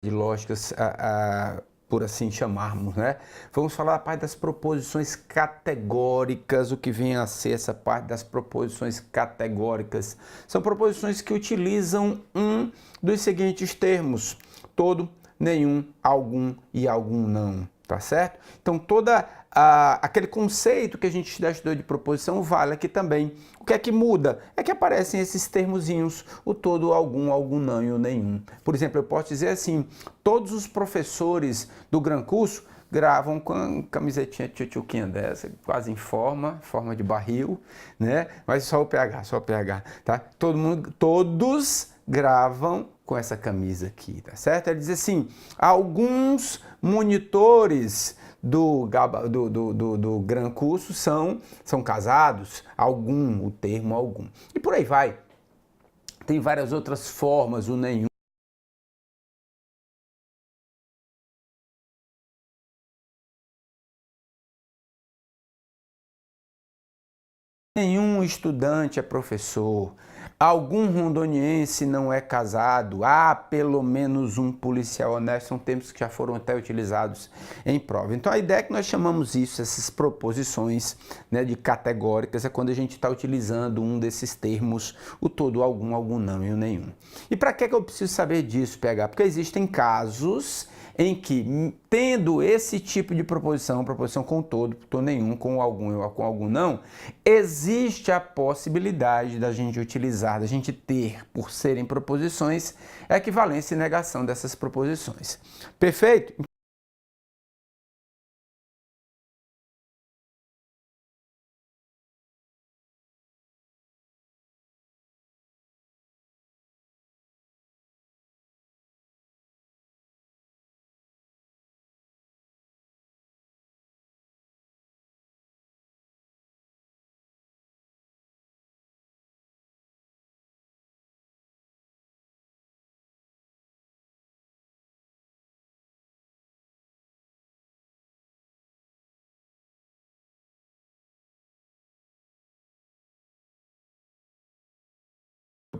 de lógicas, por assim chamarmos, né? Vamos falar da parte das proposições categóricas, o que vem a ser essa parte das proposições categóricas. São proposições que utilizam um dos seguintes termos: todo, nenhum, algum e algum não, tá certo? Então, aquele conceito que a gente já estudou de proposição vale aqui também. O que é que muda? É que aparecem esses termozinhos, o todo, o algum não e o nenhum. Por exemplo, eu posso dizer assim: todos os professores do Gran Curso gravam com a camisetinha tchutchuquinha dessa, quase em forma de barril, né? Mas só o PH, tá? Todos gravam com essa camisa aqui, tá certo? Ele diz assim: alguns monitores do Gran Curso são casados, o termo algum. E por aí vai. Tem várias outras formas, o nenhum. Nenhum estudante é professor. Algum rondoniense não é casado. Há pelo menos um policial honesto. São termos que já foram até utilizados em prova. Então a ideia é que nós chamamos isso, essas proposições, né, de categóricas, é quando a gente está utilizando um desses termos, o todo, algum não e o nenhum. E para que eu preciso saber disso, PH? Porque existem casos em que, tendo esse tipo de proposição com todo, nenhum, com algum não, existe a possibilidade da gente utilizar, da gente ter, por serem proposições, equivalência e negação dessas proposições. Perfeito?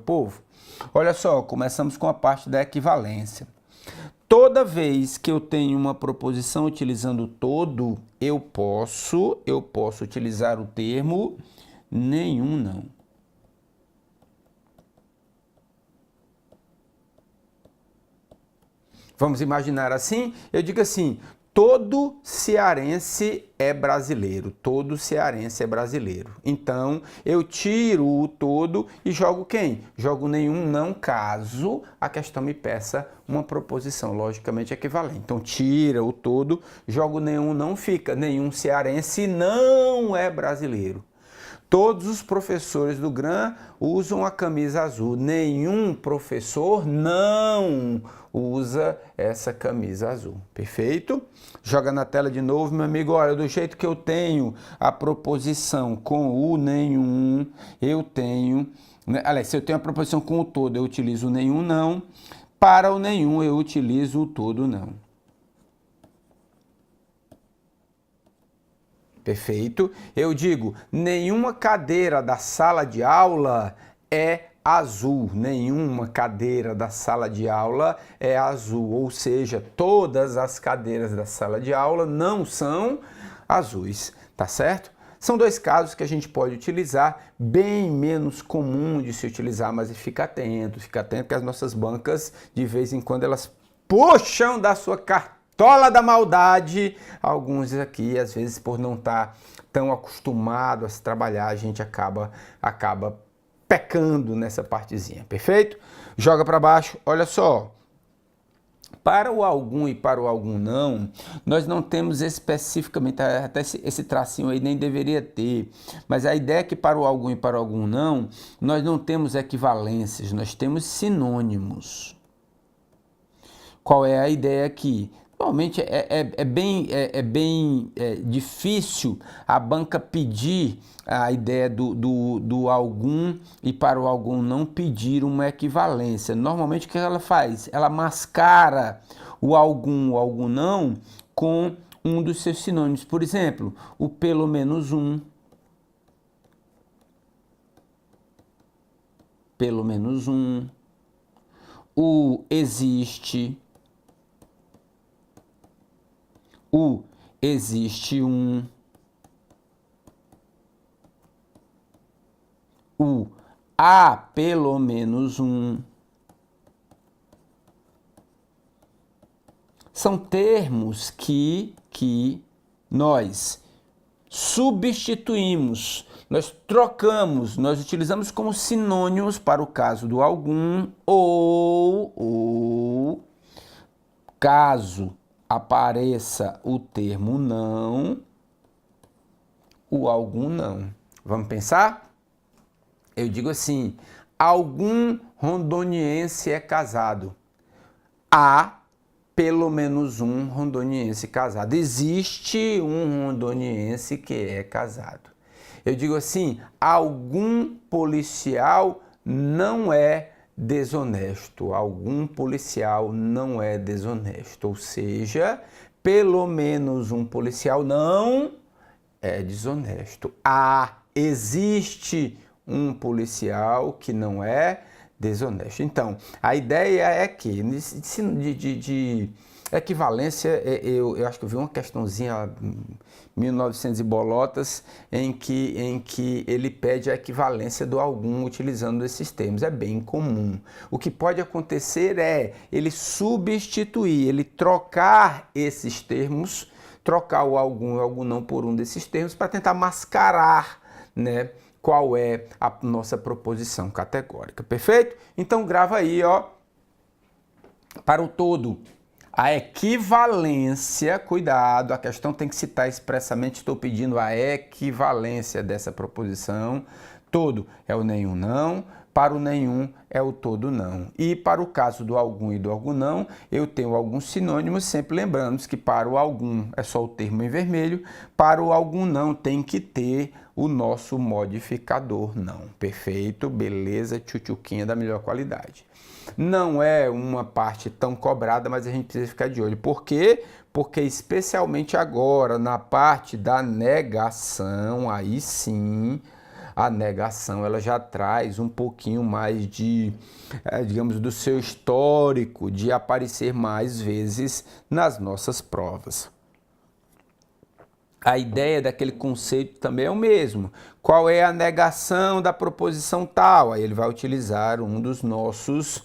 Povo, olha só, começamos com a parte da equivalência. Toda vez que eu tenho uma proposição utilizando todo, eu posso utilizar o termo nenhum não. Vamos imaginar assim? Eu digo assim: todo cearense é brasileiro. Todo cearense é brasileiro. Então, eu tiro o todo e jogo quem? Jogo nenhum não, caso a questão me peça uma proposição logicamente equivalente. Então, tira o todo, jogo nenhum não, fica nenhum cearense não é brasileiro. Todos os professores do Gran usam a camisa azul. Nenhum professor não usa essa camisa azul. Perfeito? Joga na tela de novo, meu amigo. Olha, do jeito que eu tenho a proposição com o nenhum, eu tenho... Aliás, se eu tenho a proposição com o todo, eu utilizo o nenhum não. Para o nenhum, eu utilizo o todo não. Perfeito? Eu digo, nenhuma cadeira da sala de aula é azul. Nenhuma cadeira da sala de aula é azul. Ou seja, todas as cadeiras da sala de aula não são azuis, tá certo? São dois casos que a gente pode utilizar, bem menos comum de se utilizar, mas fica atento que as nossas bancas, de vez em quando, elas puxam da sua cartola da maldade. Alguns aqui, às vezes, por não estar tão acostumado a se trabalhar, a gente acaba pecando nessa partezinha, perfeito? Joga para baixo, olha só. Para o algum e para o algum não, nós não temos especificamente, até esse tracinho aí nem deveria ter, mas a ideia é que para o algum e para o algum não, nós não temos equivalências, nós temos sinônimos. Qual é a ideia aqui? Normalmente é bem difícil a banca pedir a ideia do algum e para o algum não pedir uma equivalência. Normalmente o que ela faz? Ela mascara o algum não com um dos seus sinônimos. Por exemplo, o pelo menos um, o existe, O existe um. O há pelo menos um. São termos que nós substituímos, nós trocamos, nós utilizamos como sinônimos para o caso do algum ou caso apareça o termo não, o algum não. Vamos pensar? Eu digo assim, algum rondoniense é casado. Há pelo menos um rondoniense casado. Existe um rondoniense que é casado. Eu digo assim, algum policial não é desonesto. Algum policial não é desonesto. Ou seja, pelo menos um policial não é desonesto. Existe um policial que não é desonesto. Então, a ideia é que, de equivalência, eu acho que eu vi uma questãozinha, 1900 e bolotas, em que ele pede a equivalência do algum utilizando esses termos. É bem comum. O que pode acontecer é ele substituir, ele trocar esses termos, trocar o algum e o algum não por um desses termos para tentar mascarar, né, qual é a nossa proposição categórica, perfeito? Então grava aí, ó, para o todo. A equivalência, cuidado, a questão tem que citar expressamente, estou pedindo a equivalência dessa proposição. Todo é o nenhum não, para o nenhum é o todo não. E para o caso do algum e do algum não, eu tenho alguns sinônimos, sempre lembrando que para o algum é só o termo em vermelho, para o algum não tem que ter o nosso modificador não. Perfeito, beleza, tchutchuquinha da melhor qualidade. Não é uma parte tão cobrada, mas a gente precisa ficar de olho. Por quê? Porque especialmente agora, na parte da negação, aí sim, a negação ela já traz um pouquinho mais de, digamos, do seu histórico de aparecer mais vezes nas nossas provas. A ideia daquele conceito também é o mesmo. Qual é a negação da proposição tal? Aí ele vai utilizar um dos nossos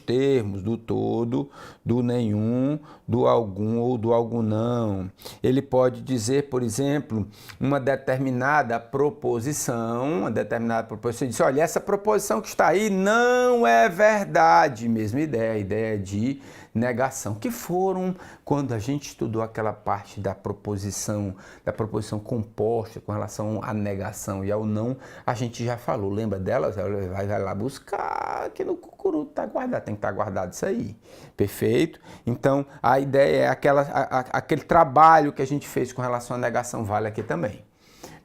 termos, do todo, do nenhum, do algum ou do algum não. Ele pode dizer, por exemplo, uma determinada proposição, diz, olha, essa proposição que está aí não é verdade. Mesma ideia, a ideia de negação, que foram quando a gente estudou aquela parte da proposição composta com relação à negação e ao não, a gente já falou, lembra delas? Vai lá buscar aqui no Cucuru, tá guardado, tem que estar guardado isso aí, perfeito? Então a ideia é aquele trabalho que a gente fez com relação à negação vale aqui também.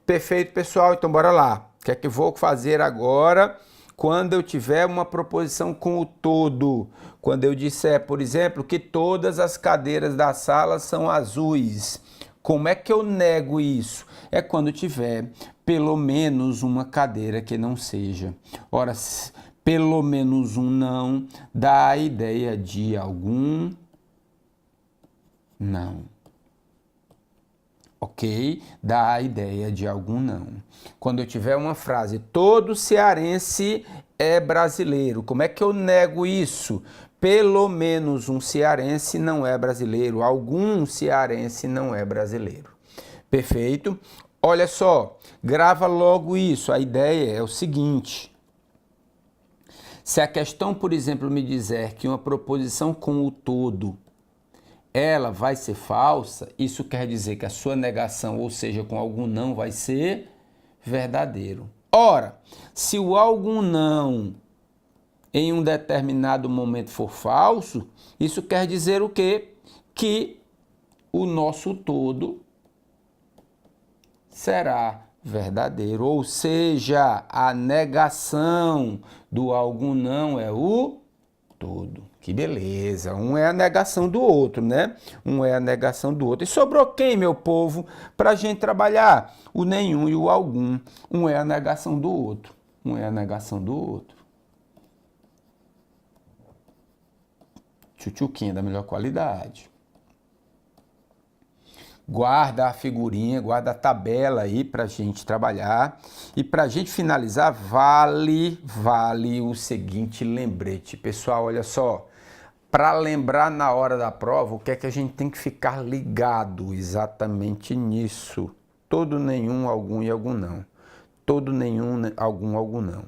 Perfeito, pessoal, então bora lá. O que é que eu vou fazer agora? Quando eu tiver uma proposição com o todo, quando eu disser, por exemplo, que todas as cadeiras da sala são azuis, como é que eu nego isso? É quando tiver pelo menos uma cadeira que não seja. Ora, pelo menos um não dá a ideia de algum não. Ok? Dá a ideia de algum não. Quando eu tiver uma frase, todo cearense é brasileiro, como é que eu nego isso? Pelo menos um cearense não é brasileiro, algum cearense não é brasileiro. Perfeito? Olha só, grava logo isso. A ideia é o seguinte. Se a questão, por exemplo, me dizer que uma proposição com o todo ela vai ser falsa, isso quer dizer que a sua negação, ou seja, com algum não, vai ser verdadeiro. Ora, se o algum não em um determinado momento for falso, isso quer dizer o quê? Que o nosso todo será verdadeiro, ou seja, a negação do algum não é o todo. Que beleza, um é a negação do outro, né? Um é a negação do outro. E sobrou quem, meu povo, para a gente trabalhar? O nenhum e o algum. Um é a negação do outro. Um é a negação do outro. Tchutchuquinha da melhor qualidade. guarda a figurinha, guarda a tabela aí para a gente trabalhar. E para a gente finalizar, vale o seguinte lembrete. Pessoal, olha só, para lembrar na hora da prova, o que é que a gente tem que ficar ligado exatamente nisso? Todo, nenhum, algum e algum não. Todo, nenhum, algum não.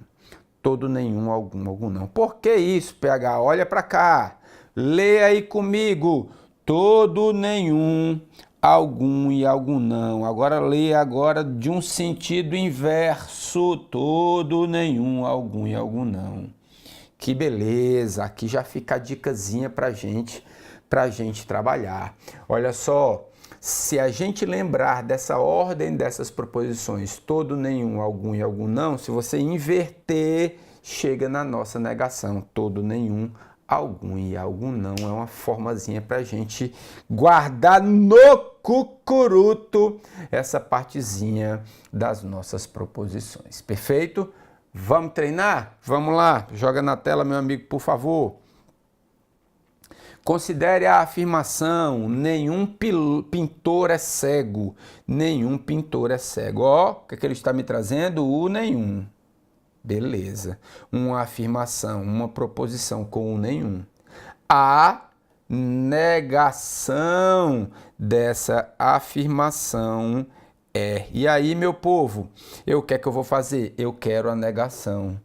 Todo, nenhum, algum não. Por que isso, PH? Olha para cá. Lê aí comigo. Todo, nenhum, algum e algum não. Agora lê agora de um sentido inverso. Todo, nenhum, algum e algum não. Que beleza. Aqui já fica a dicasinha pra gente trabalhar. Olha só. Se a gente lembrar dessa ordem dessas proposições, todo, nenhum, algum e algum não, se você inverter, chega na nossa negação. Todo, nenhum, algum e algum não é uma formazinha para a gente guardar no cucuruto essa partezinha das nossas proposições. Perfeito? Vamos treinar? Vamos lá. Joga na tela, meu amigo, por favor. Considere a afirmação: nenhum pintor é cego. Nenhum pintor é cego. Ó, o que é que ele está me trazendo? O nenhum. Beleza. Uma afirmação, uma proposição com o nenhum. A negação dessa afirmação é. E aí, meu povo, o que é que eu vou fazer? Eu quero a negação.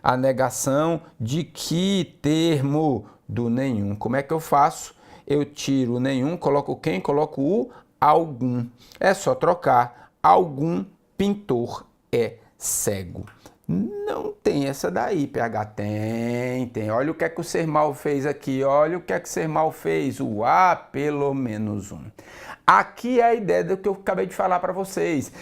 A negação de que termo? Do nenhum. Como é que eu faço? Eu tiro o nenhum, coloco quem? Coloco o algum. É só trocar. Algum pintor é cego. Não tem essa daí, PH. Tem. Olha o que é que o ser mal fez aqui. Olha o que é que o ser mal fez. O A pelo menos um. Aqui é a ideia do que eu acabei de falar para vocês.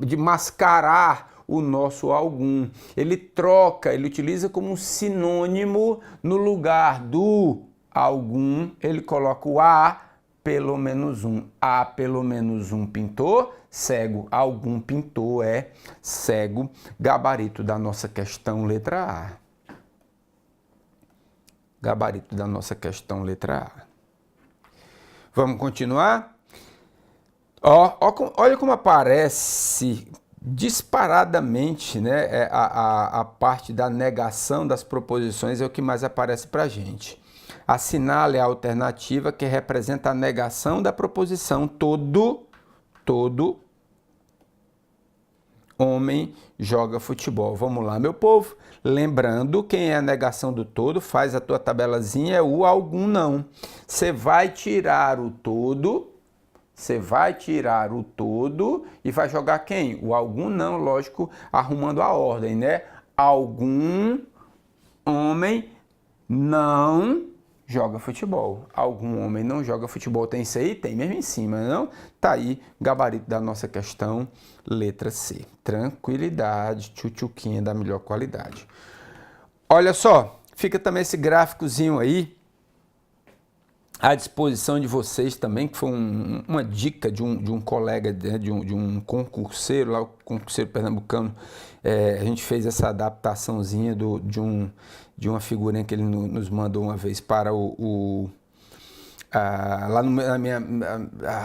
De mascarar o nosso algum. Ele troca, ele utiliza como um sinônimo no lugar do algum, ele coloca o a pelo menos um. A pelo menos um pintor cego. Algum pintor é cego. Gabarito da nossa questão, letra A. Gabarito da nossa questão, letra A. Vamos continuar? Olha como aparece disparadamente, né? A parte da negação das proposições é o que mais aparece para a gente. Assinale a alternativa que representa a negação da proposição todo homem joga futebol. Vamos lá, meu povo. Lembrando, quem é a negação do todo, faz a tua tabelazinha, é o algum não. Você vai tirar o todo... Você vai tirar o todo e vai jogar quem? O algum não, lógico, arrumando a ordem, né? Algum homem não joga futebol. Algum homem não joga futebol. Tem isso aí? Tem mesmo em cima, não? Tá aí, gabarito da nossa questão, letra C. Tranquilidade, tchutchuquinha da melhor qualidade. Olha só, fica também esse gráficozinho aí à disposição de vocês também, que foi uma dica de um colega, né, de um concurseiro, lá o concurseiro pernambucano. A gente fez essa adaptaçãozinha de uma figurinha que ele nos mandou uma vez para lá na minha...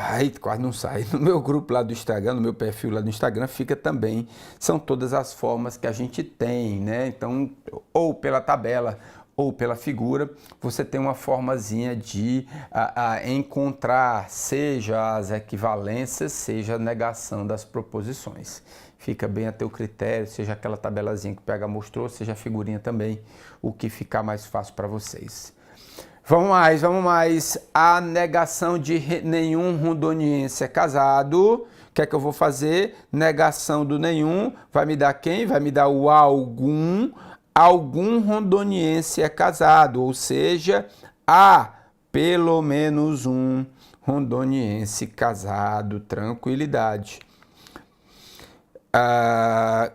Aí quase não sai. No meu grupo lá do Instagram, no meu perfil lá do Instagram, fica também. São todas as formas que a gente tem, né? Então, ou pela tabela, ou pela figura, você tem uma formazinha de encontrar, seja as equivalências, seja a negação das proposições. Fica bem a teu critério, seja aquela tabelazinha que o PH mostrou, seja a figurinha também, o que ficar mais fácil para vocês. Vamos mais. A negação de nenhum rondoniense é casado. O que é que eu vou fazer? Negação do nenhum, vai me dar quem? Vai me dar o algum. Algum rondoniense é casado, ou seja, há pelo menos um rondoniense casado. Tranquilidade.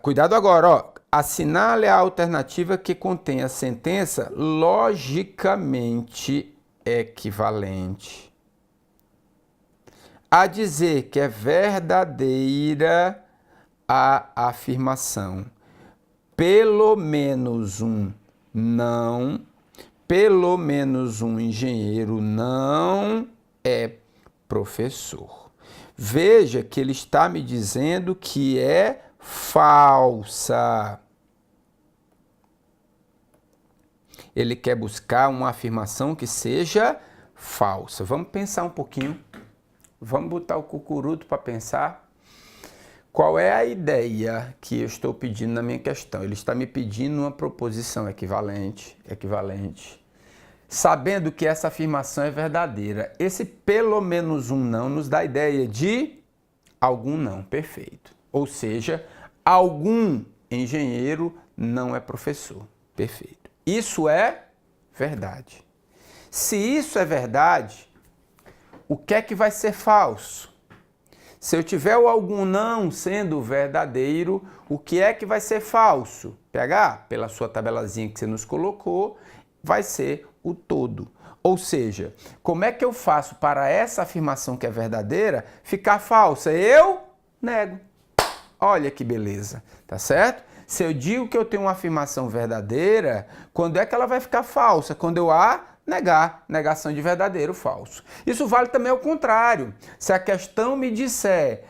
Cuidado agora, ó. Assinale a alternativa que contém a sentença logicamente equivalente a dizer que é verdadeira a afirmação. Pelo menos um não, pelo menos um engenheiro não é professor. Veja que ele está me dizendo que é falsa. Ele quer buscar uma afirmação que seja falsa. Vamos pensar um pouquinho. Vamos botar o cucuruto para pensar. Qual é a ideia que eu estou pedindo na minha questão? Ele está me pedindo uma proposição equivalente, sabendo que essa afirmação é verdadeira. Esse pelo menos um não nos dá a ideia de algum não, perfeito. Ou seja, algum engenheiro não é professor, perfeito. Isso é verdade. Se isso é verdade, o que é que vai ser falso? Se eu tiver o algum não sendo verdadeiro, o que é que vai ser falso? PH, pela sua tabelazinha que você nos colocou, vai ser o todo. Ou seja, como é que eu faço para essa afirmação que é verdadeira ficar falsa? Eu nego. Olha que beleza, tá certo? Se eu digo que eu tenho uma afirmação verdadeira, quando é que ela vai ficar falsa? Quando eu a negar, negação de verdadeiro, falso. Isso vale também ao contrário. Se a questão me disser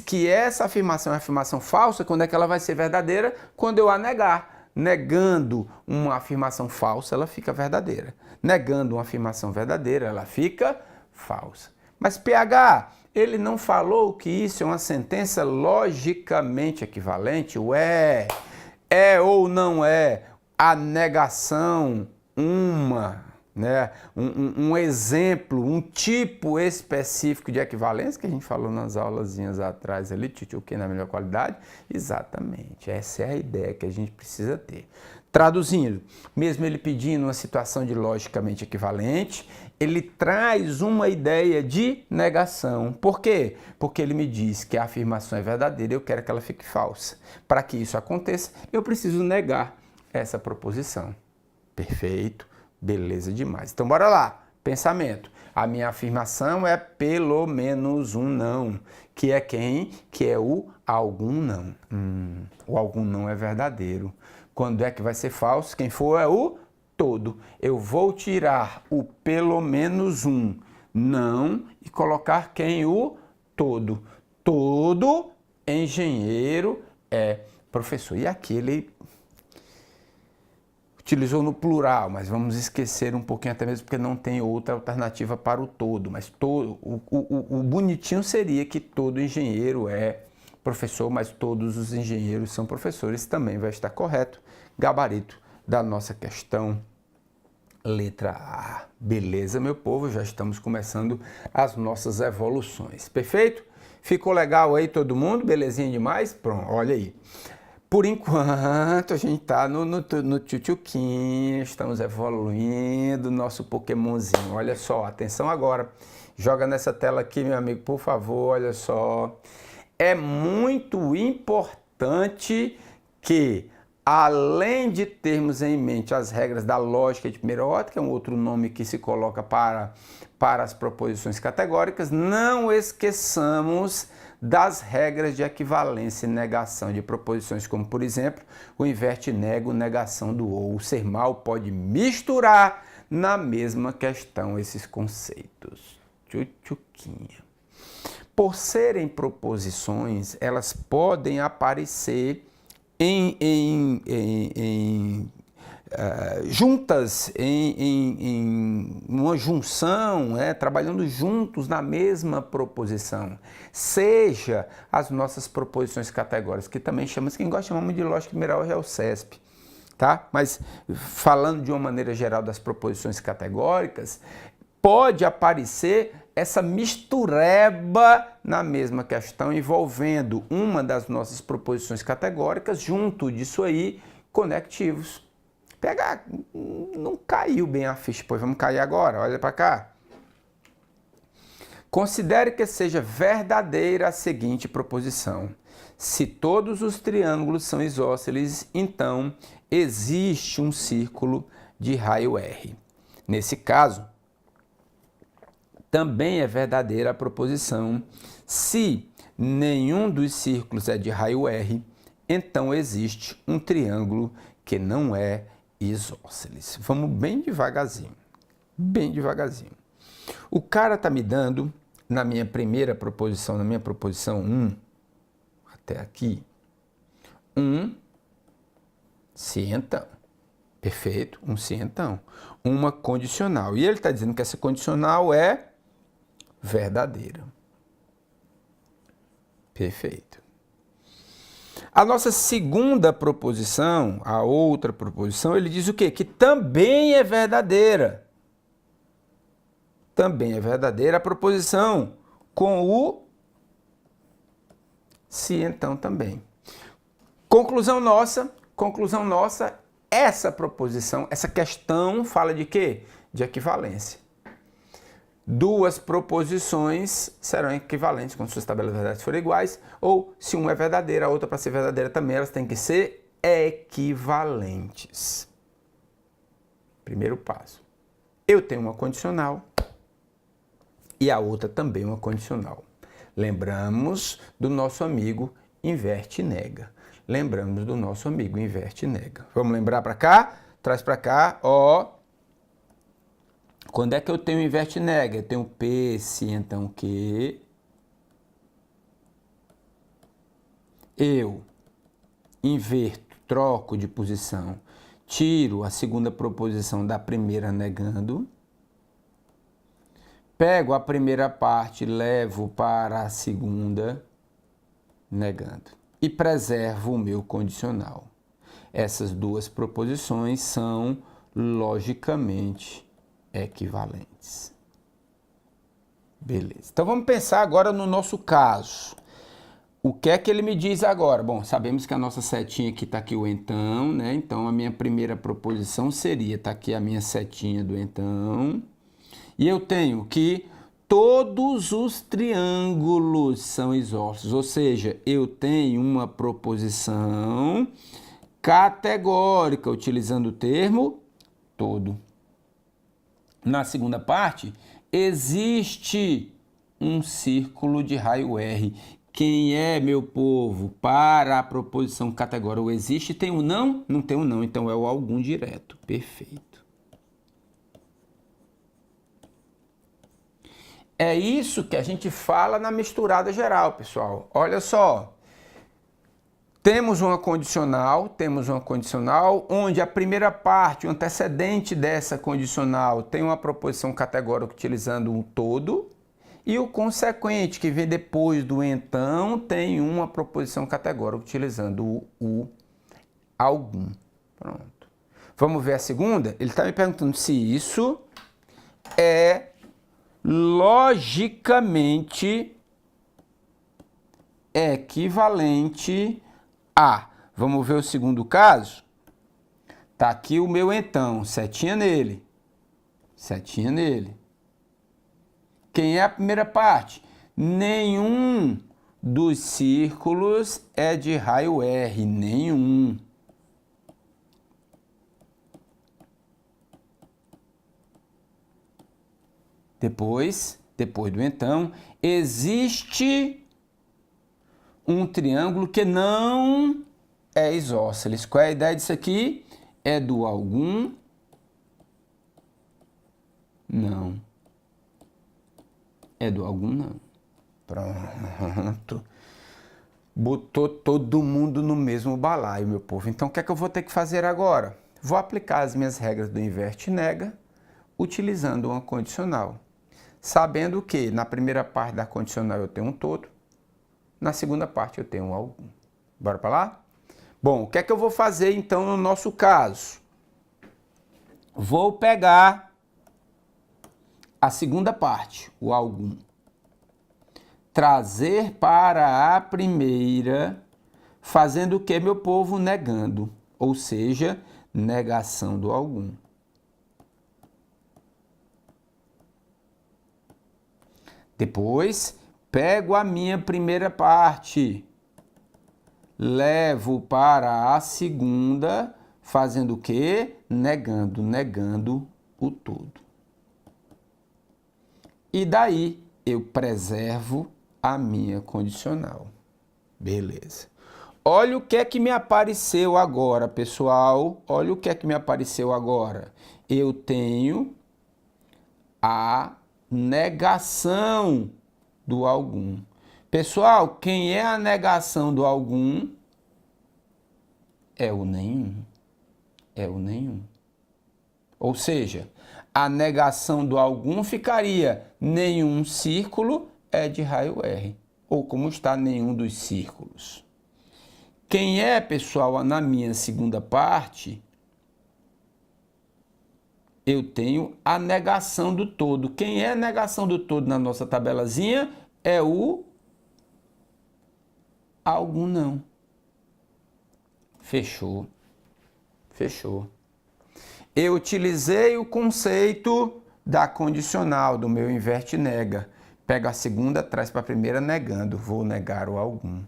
que essa afirmação é afirmação falsa, quando é que ela vai ser verdadeira? Quando eu a negar. Negando uma afirmação falsa, ela fica verdadeira. Negando uma afirmação verdadeira, ela fica falsa. Mas PH, ele não falou que isso é uma sentença logicamente equivalente? Ué, é ou não é a negação um exemplo, um tipo específico de equivalência que a gente falou nas aulazinhas atrás ali, que na melhor qualidade? Exatamente, essa é a ideia que a gente precisa ter. Traduzindo, mesmo ele pedindo uma situação de logicamente equivalente, ele traz uma ideia de negação. Por quê? Porque ele me diz que a afirmação é verdadeira e eu quero que ela fique falsa. Para que isso aconteça, eu preciso negar essa proposição. Perfeito. Beleza demais. Então, bora lá. Pensamento. A minha afirmação é pelo menos um não. Que é quem? Que é o algum não. O algum não é verdadeiro. Quando é que vai ser falso? Quem for é o todo. Eu vou tirar o pelo menos um não e colocar quem? O todo. Todo engenheiro é professor. E aqui ele utilizou no plural, mas vamos esquecer um pouquinho até mesmo porque não tem outra alternativa para o todo. Mas o bonitinho seria que todo engenheiro é professor, mas todos os engenheiros são professores, também vai estar correto. Gabarito da nossa questão, letra A. Beleza, meu povo? Já estamos começando as nossas evoluções. Perfeito? Ficou legal aí todo mundo? Belezinha demais? Pronto, olha aí. Por enquanto, a gente está no tchutchuquinho, estamos evoluindo nosso Pokémonzinho. Olha só, atenção agora. Joga nessa tela aqui, meu amigo, por favor, olha só. É muito importante que, além de termos em mente as regras da lógica de primeira ordem, que é um outro nome que se coloca para as proposições categóricas, não esqueçamos das regras de equivalência e negação de proposições, como, por exemplo, o inverte nego, negação do ou. O ser mal pode misturar na mesma questão esses conceitos. Tchutchuquinha. Por serem proposições, elas podem aparecer juntas em uma junção, trabalhando juntos na mesma proposição. Seja as nossas proposições categóricas, que também chamamos, quem gosta chamamos de lógica primeira ordem é o CESP, tá? Mas falando de uma maneira geral das proposições categóricas, pode aparecer essa mistureba na mesma questão, envolvendo uma das nossas proposições categóricas, junto disso aí, conectivos. Pegar, não caiu bem a ficha, pois vamos cair agora, olha para cá. Considere que seja verdadeira a seguinte proposição. Se todos os triângulos são isósceles, então existe um círculo de raio R. Nesse caso, também é verdadeira a proposição. Se nenhum dos círculos é de raio R, então existe um triângulo que não é isósceles. Vamos bem devagarzinho, bem devagarzinho. O cara está me dando na minha primeira proposição, na minha proposição 1, até aqui, se então. Perfeito, se então. Uma condicional. E ele está dizendo que essa condicional é verdadeira. Perfeito. A nossa segunda proposição, a outra proposição, ele diz o quê? Que também é verdadeira. Também é verdadeira a proposição com o se então também. Conclusão nossa, essa proposição, essa questão fala de quê? De equivalência. Duas proposições serão equivalentes quando suas tabelas de verdade forem iguais, ou se uma é verdadeira, a outra para ser verdadeira também, elas têm que ser equivalentes. Primeiro passo. Eu tenho uma condicional e a outra também uma condicional. Lembramos do nosso amigo inverte e nega. Lembramos do nosso amigo inverte e nega. Vamos lembrar para cá? Traz para cá, ó. Quando é que eu tenho inverte e nega? Eu tenho P, se então que. Eu inverto, troco de posição, tiro a segunda proposição da primeira negando. Pego a primeira parte, levo para a segunda negando. E preservo o meu condicional. Essas duas proposições são logicamente equivalentes. Beleza. Então vamos pensar agora no nosso caso. O que é que ele me diz agora? Bom, sabemos que a nossa setinha aqui está aqui o então, né? Então a minha primeira proposição seria, está aqui a minha setinha do então. E eu tenho que todos os triângulos são isósceles, ou seja, eu tenho uma proposição categórica, utilizando o termo todo. Na segunda parte, existe um círculo de raio R. Quem é, meu povo, para a proposição categórica? O existe tem um não? Não tem um não, então é o algum direto. Perfeito. É isso que a gente fala na misturada geral, pessoal. Olha só. Temos uma condicional onde a primeira parte, o antecedente dessa condicional, tem uma proposição categórica utilizando um todo, e o consequente, que vem depois do então, tem uma proposição categórica utilizando o algum. Pronto. Vamos ver a segunda? Ele está me perguntando se isso é logicamente equivalente a. Vamos ver o segundo caso? Tá aqui o meu então, setinha nele. Setinha nele. Quem é a primeira parte? Nenhum dos círculos é de raio R, nenhum. Depois do então, existe um triângulo que não é isósceles. Qual é a ideia disso aqui? É do algum? Não. É do algum? Não. Pronto. Botou todo mundo no mesmo balaio, meu povo. Então, o que é que eu vou ter que fazer agora? Vou aplicar as minhas regras do inverte e nega, utilizando uma condicional. Sabendo que na primeira parte da condicional eu tenho um todo, na segunda parte eu tenho um algum. Bora para lá? Bom, o que é que eu vou fazer então no nosso caso? Vou pegar a segunda parte, o algum. Trazer para a primeira, fazendo o que, meu povo? Negando. Ou seja, negação do algum. Depois, pego a minha primeira parte, levo para a segunda, fazendo o quê? Negando o todo. E daí eu preservo a minha condicional. Beleza. Olha o que é que me apareceu agora, pessoal. Olha o que é que me apareceu agora. Eu tenho a negação do algum. Pessoal, quem é a negação do algum? É o nenhum. É o nenhum. Ou seja, a negação do algum ficaria nenhum círculo é de raio R. Ou como está nenhum dos círculos. Quem é, pessoal, na minha segunda parte, eu tenho a negação do todo. Quem é a negação do todo na nossa tabelazinha é o algum não. Fechou. Fechou. Eu utilizei o conceito da condicional, do meu inverte nega. Pego a segunda, traz para a primeira negando, vou negar o algum.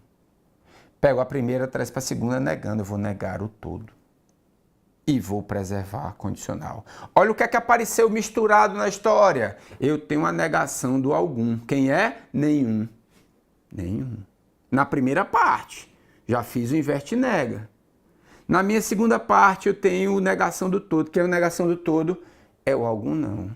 Pego a primeira, traz para a segunda negando, vou negar o todo. E vou preservar a condicional. Olha o que é que apareceu misturado na história. Eu tenho a negação do algum. Quem é? Nenhum. Nenhum. Na primeira parte, já fiz o inverte nega. Na minha segunda parte, eu tenho negação do todo. Quem é a negação do todo? É o algum não.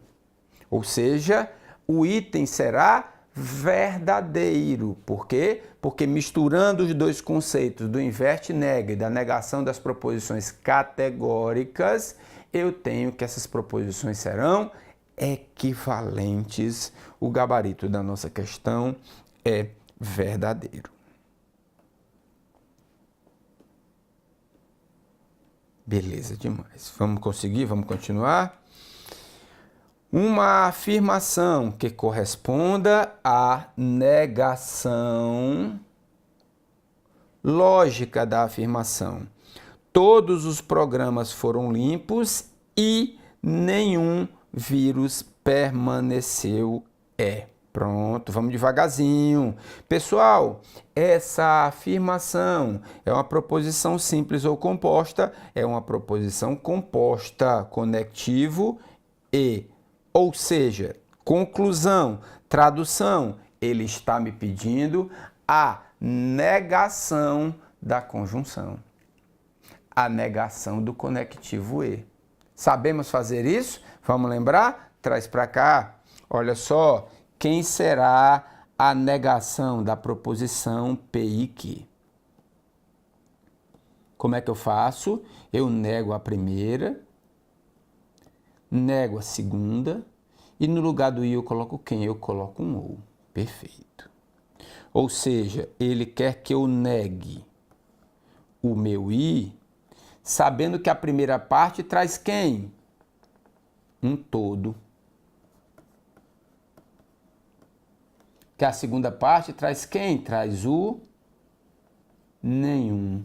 Ou seja, o item será verdadeiro. Por quê? Porque misturando os dois conceitos do inverte nega e da negação das proposições categóricas, eu tenho que essas proposições serão equivalentes. O gabarito da nossa questão é verdadeiro. Beleza demais. Vamos conseguir? Vamos continuar? Uma afirmação que corresponda à negação lógica da afirmação. Todos os programas foram limpos e nenhum vírus permaneceu. Pronto, vamos devagarzinho. Pessoal, essa afirmação é uma proposição simples ou composta, é uma proposição composta, conectivo e, ou seja, conclusão, tradução, ele está me pedindo a negação da conjunção, a negação do conectivo e. Sabemos fazer isso? Vamos lembrar? Traz para cá. Olha só. Quem será a negação da proposição P e Q? Como é que eu faço? Eu nego a primeira, nego a segunda, e no lugar do I eu coloco quem? Eu coloco um ou. Perfeito. Ou seja, ele quer que eu negue o meu I, sabendo que a primeira parte traz quem? Um todo. Que a segunda parte traz quem? Traz o nenhum.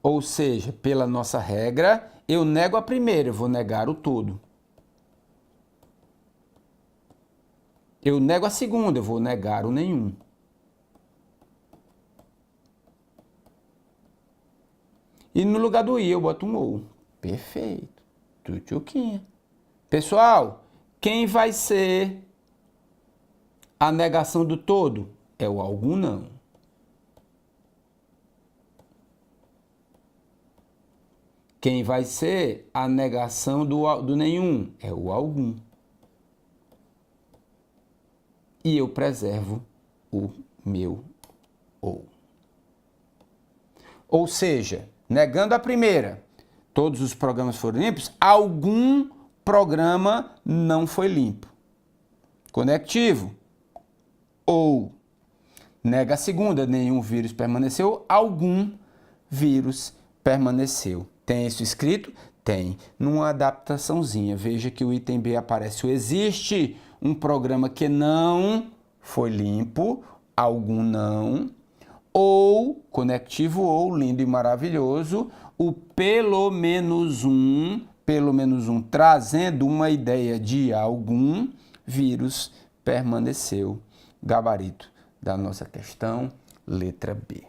Ou seja, pela nossa regra, eu nego a primeira, eu vou negar o todo. Eu nego a segunda, eu vou negar o nenhum. E no lugar do I eu boto um ou. Perfeito. Tchutchuquinha. Pessoal, quem vai ser a negação do todo? É o algum não. Quem vai ser a negação do nenhum? É o algum. E eu preservo o meu ou. Ou seja, negando a primeira, todos os programas foram limpos, algum programa não foi limpo. Conectivo. Ou nega a segunda, nenhum vírus permaneceu, algum vírus permaneceu. Tem isso escrito? Tem. Numa adaptaçãozinha, veja que o item B aparece o existe um programa que não foi limpo, algum não, ou conectivo ou lindo e maravilhoso, o pelo menos um trazendo uma ideia de algum vírus permaneceu. Gabarito da nossa questão, letra B.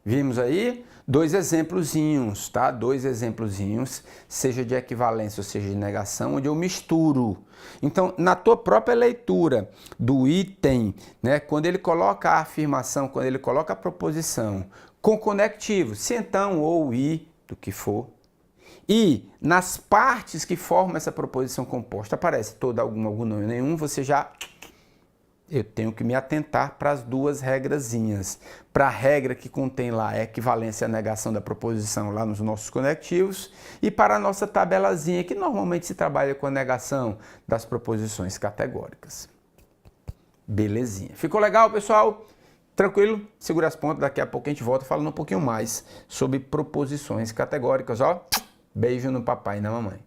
Vimos aí dois exemplozinhos, tá? Dois exemplozinhos, seja de equivalência ou seja de negação, onde eu misturo. Então, na tua própria leitura do item, né, quando ele coloca a afirmação, quando ele coloca a proposição com conectivo, se então ou i, do que for, E nas partes que formam essa proposição composta, aparece toda, alguma, algum, não, nenhum, você já... Eu tenho que me atentar para as duas regrazinhas. Para a regra que contém lá a equivalência e a negação da proposição lá nos nossos conectivos e para a nossa tabelazinha que normalmente se trabalha com a negação das proposições categóricas. Belezinha. Ficou legal, pessoal? Tranquilo? Segura as pontas, daqui a pouco a gente volta falando um pouquinho mais sobre proposições categóricas, ó. Beijo no papai e na mamãe.